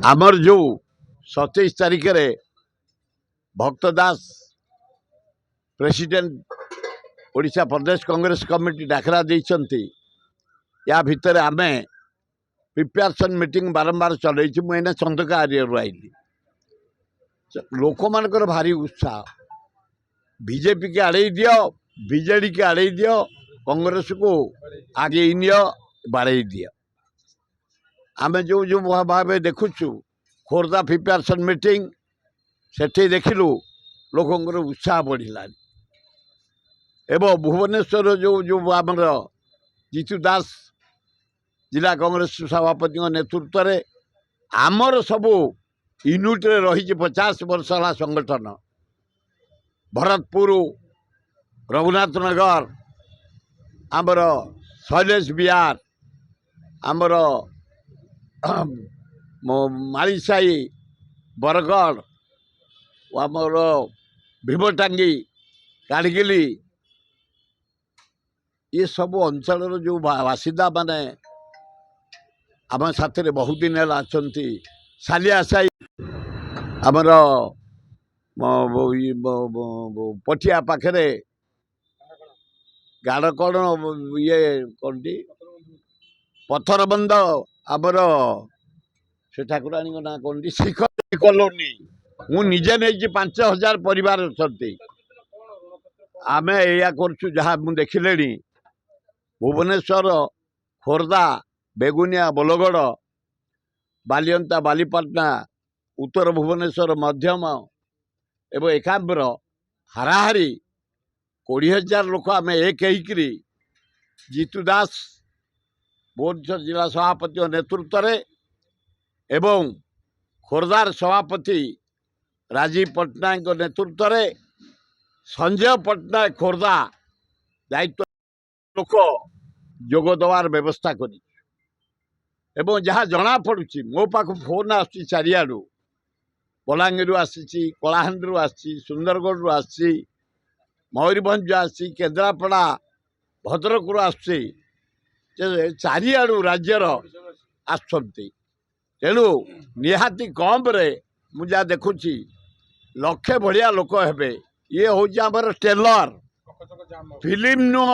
आमर जो 27 तारीख रे भक्त दास प्रेसिडेंट ओडिशा प्रदेश कांग्रेस कमिटी डाकरा देइछंती या भितर आमे प्रिपेरेसन मीटिंग बारंबार चलैछि। मुझे चंदका एरिया आइली लोक मानकर भारी उत्साह बीजेपी के आड़े दियो बीजेडी के आड़े दियो कांग्रेस को आगे नियो बाड़े दियो। आमे जो जो भाव देखुचु खोर्धा प्रिपेरेसन मीटिंग सेठी देखिलु लोकंकर उत्साह बढ़िला एवं भुवनेश्वर जो जो आमर जीतू दास जिला कांग्रेस सभापति नेतृत्व रे आमर सबू यूनिट रे रही 50 वर्ष है संगठन भरतपुर रघुनाथ नगर आमर शैलेश बिहार आमर मालीसाई बरगढ़ आमर भीमटांगी काड़गिली ये सब अंचल जो बासिंदा माने आम साथी बहुत दिन है अच्छा सालिया साई आमर पटिया पाखे गाड़ कौन ये कौन पथर बंद आमर से ठाकुराणी ना कौन शिखर कॉलोनी मुझे नहीं 5000 परिवार अच्छा आम या कर देखिले भुवनेश्वर खोर्धा बेगुनिया बलगढ़ बालियंता बालीपाटना उत्तर भुवनेश्वर मध्यम एवं एकाम्बर हाराहारी 20,000 लोक आम एक जीतू दास भुवनेश्वर जिला सभापति नेतृत्व एवं खोर्धार सभापति राजीव पट्टनायक नेतृत्व रे संजय पट्टनायक खोर्धा दायित्व लोक जोग देवार व्यवस्था करी एवं जहाँ जना पड़ुची मो पाख फोन आसुची चारियाडू बलांगीर आसी कलाहांडी आसी सुंदरगढ़ आसी मयूरभंज आसी केन्द्रापड़ा भद्रक आसी चारियाडू राज्यर आसुंती तेणु निहाती कम रे मुझा देखुची लक्षे भाया लोक हे ये हूँ आमर टेलर फिल्म नुह